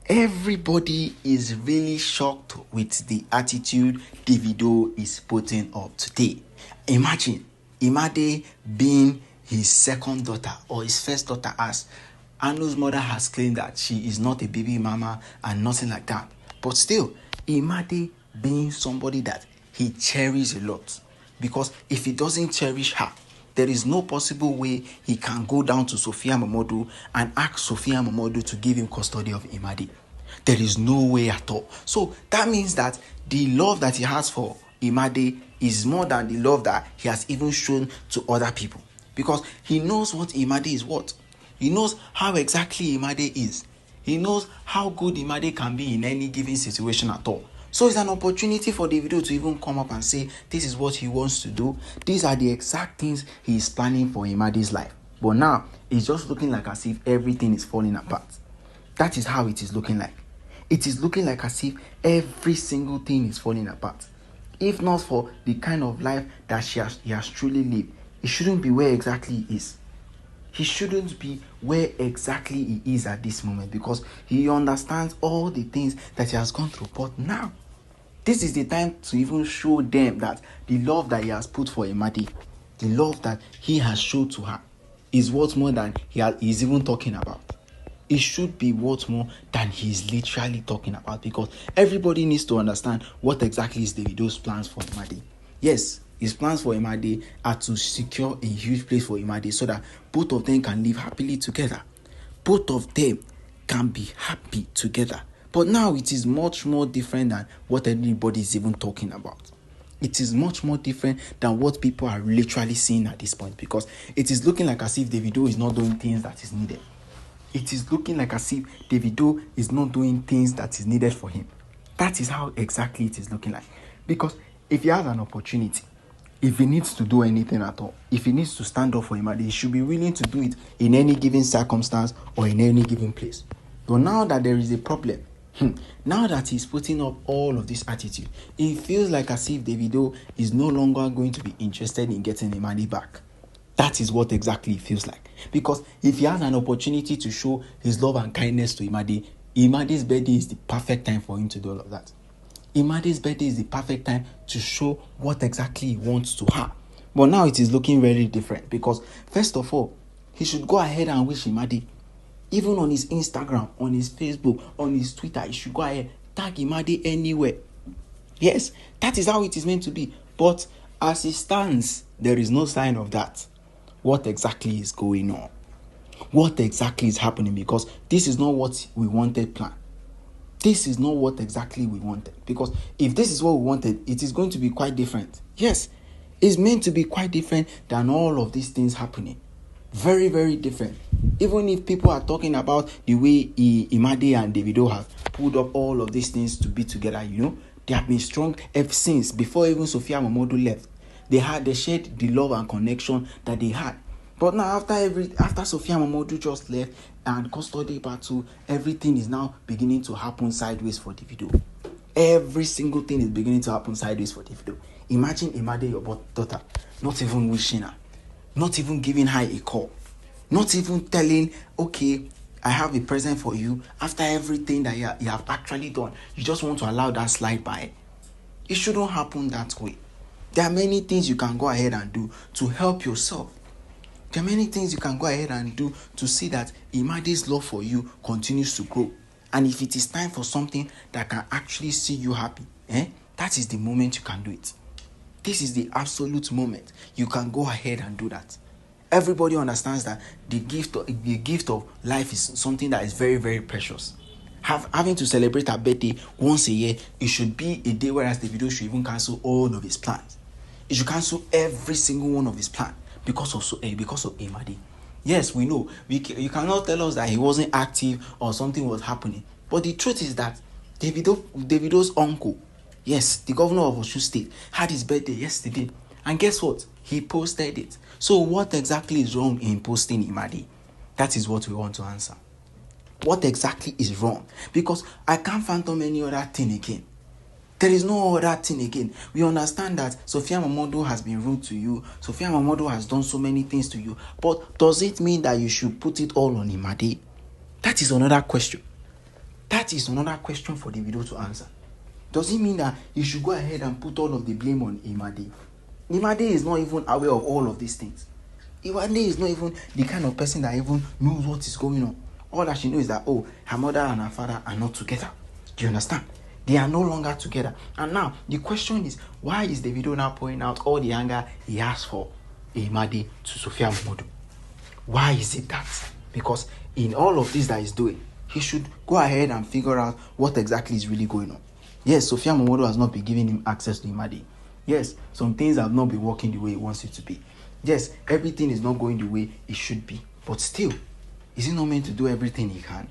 Everybody is really shocked with the attitude Davido is putting up today. Imagine Imade being his second daughter or his first daughter, as Anu's mother has claimed that she is not a baby mama and nothing like that. But still, Imade being somebody that he cherishes a lot, because if he doesn't cherish her, there is no possible way he can go down to Sophia MOMODU and ask Sophia MOMODU to give him custody of Imade. There is no way at all. So that means that the love that he has for Imade is more than the love that he has even shown to other people, because he knows what Imade is what. He knows how exactly Imade is. He knows how good Imade can be in any given situation at all. So it's an opportunity for Davido to even come up and say, this is what he wants to do. These are the exact things he is planning for Imade's life. But now, it's just looking like as if everything is falling apart. That is how it is looking like. It is looking like as if every single thing is falling apart. If not for the kind of life that he has truly lived, it shouldn't be where exactly he is. He shouldn't be where exactly he is at this moment, because he understands all the things that he has gone through. But now, this is the time to even show them that the love that he has put for Imade, the love that he has showed to her, is worth more than he's even talking about. It should be worth more than he's literally talking about, because everybody needs to understand what exactly is Davido's plans for Imade. Yes, his plans for Imade are to secure a huge place for Imade so that both of them can live happily together. Both of them can be happy together. But now it is much more different than what anybody is even talking about. It is much more different than what people are literally seeing at this point, because it is looking like as if Davido is not doing things that is needed. It is looking like as if Davido is not doing things that is needed for him. That is how exactly it is looking like. Because if he has an opportunity, if he needs to do anything at all, if he needs to stand up for Imade, he should be willing to do it in any given circumstance or in any given place. But now that there is a problem, now that he's putting up all of this attitude, it feels like as if Davido is no longer going to be interested in getting Imade back. That is what exactly it feels like. Because if he has an opportunity to show his love and kindness to Imade, Imade's birthday is the perfect time for him to do all of that. Imade's birthday is the perfect time to show what exactly he wants to her. But now it is looking very different, because first of all, he should go ahead and wish Imade. Even on his Instagram, on his Facebook, on his Twitter, he should go ahead, tag Imade anywhere. Yes, that is how it is meant to be. But as it stands, there is no sign of that. What exactly is going on? What exactly is happening? Because this is not what we wanted planned. This is not what exactly we wanted. Because if this is what we wanted, it is going to be quite different. Yes, it's meant to be quite different than all of these things happening. Very, very different. Even if people are talking about the way Imade and Davido have pulled up all of these things to be together, they have been strong ever since, before even Sophia MOMODU left. They shared the love and connection that they had. But now after Sophia MOMODU just left and custody battle, everything is now beginning to happen sideways for Davido. Every single thing is beginning to happen sideways for Davido. Imagine Imade, your daughter, not even wishing her, not even giving her a call, not even telling, okay, I have a present for you. After everything that you have actually done, you just want to allow that slide by. It shouldn't happen that way. There are many things you can go ahead and do to help yourself. There are many things you can go ahead and do to see that Imade's love for you continues to grow. And if it is time for something that can actually see you happy, that is the moment you can do it. This is the absolute moment you can go ahead and do that. Everybody understands that the gift of life is something that is very, very precious. Having to celebrate a birthday once a year, it should be a day whereas Davido should even cancel all of his plans. He should cancel every single one of his plans because of Imade. Yes, we know. You cannot tell us that he wasn't active or something was happening. But the truth is that Davido's uncle, yes, the governor of Osun State, had his birthday yesterday. And guess what? He posted it. So what exactly is wrong in posting Imade? That is what we want to answer. What exactly is wrong? Because I can't phantom any other thing again. There is no other thing again. We understand that Sophia MOMODU has been rude to you. Sophia MOMODU has done so many things to you. But does it mean that you should put it all on Imade? That is another question. That is another question for Davido to answer. Does it mean that you should go ahead and put all of the blame on Imade? Imade is not even aware of all of these things. Imade is not even the kind of person that even knows what is going on. All that she knows is that, oh, her mother and her father are not together. Do you understand? They are no longer together. And now, the question is, why is Davido now pouring out all the anger he has for Imade to Sophia MOMODU? Why is it that? Because in all of this that he's doing, he should go ahead and figure out what exactly is really going on. Yes, Sophia MOMODU has not been giving him access to Imade. Yes, some things have not been working the way he wants it to be. Yes, everything is not going the way it should be. But still, is he not meant to do everything he can?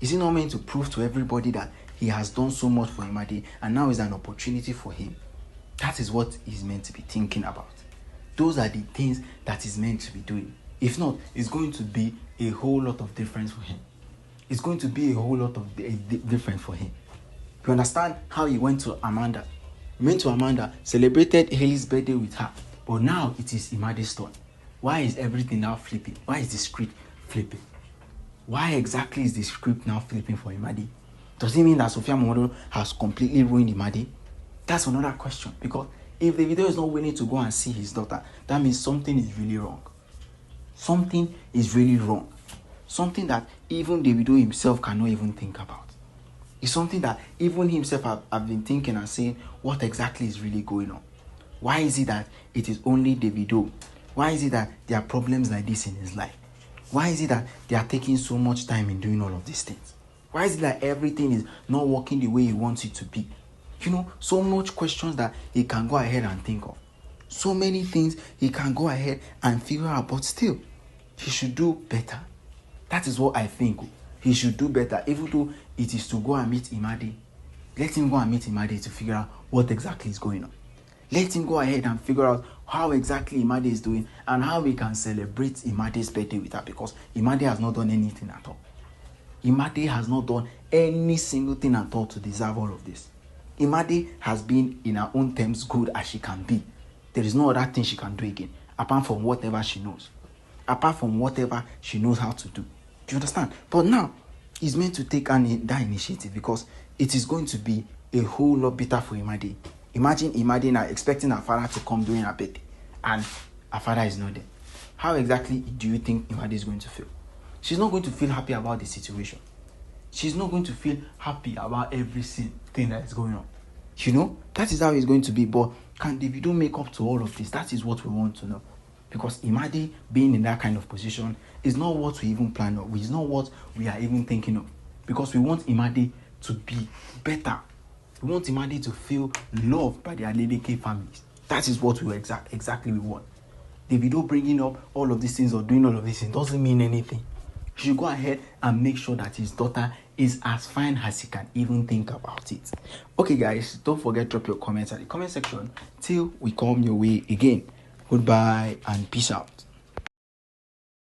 Is he not meant to prove to everybody that he has done so much for Imade and now is an opportunity for him? That is what he's meant to be thinking about. Those are the things that he's meant to be doing. If not, it's going to be a whole lot of difference for him. It's going to be a whole lot of difference for him. You understand how he went to Amanda? He went to Amanda, celebrated Hailey's birthday with her, but now it is Imade's turn. Why is everything now flipping? Why is the script flipping? Why exactly is the script now flipping for Imade? Does it mean that Sophia MOMODU has completely ruined Imade? That's another question, because if the video is not willing to go and see his daughter, that means something is really wrong. Something is really wrong. Something that even Davido himself cannot even think about. It's something that even himself have been thinking and saying, what exactly is really going on? Why is it that it is only Davido? Why is it that there are problems like this in his life? Why is it that they are taking so much time in doing all of these things? Why is it that everything is not working the way he wants it to be? You know, so much questions that he can go ahead and think of. So many things he can go ahead and figure out, but still, he should do better. That is what I think. He should do better, even though it is to go and meet Imade. Let him go and meet Imade to figure out what exactly is going on. Let him go ahead and figure out how exactly Imade is doing and how we can celebrate Imade's birthday with her, because Imade has not done anything at all. Imade has not done any single thing at all to deserve all of this. Imade has been in her own terms good as she can be. There is no other thing she can do again, apart from whatever she knows. Apart from whatever she knows how to do. Do you understand? But now, he's meant to take that initiative, because it is going to be a whole lot better for Imade. Imagine Imade now expecting her father to come during her birthday, and her father is not there. How exactly do you think Imade is going to feel? She's not going to feel happy about the situation. She's not going to feel happy about every thing that is going on. You know, that is how it's going to be. But can Davido make up to all of this? That is what we want to know. Because Imade being in that kind of position is not what we even plan of. It's not what we are even thinking of. Because we want Imade to be better. We want Imade to feel loved by the Adeleke families. That is what we exactly we want. Davido bringing up all of these things or doing all of these things doesn't mean anything. He should go ahead and make sure that his daughter is as fine as he can even think about it. Okay guys, don't forget to drop your comments at the comment section till we come your way again. Goodbye and peace out.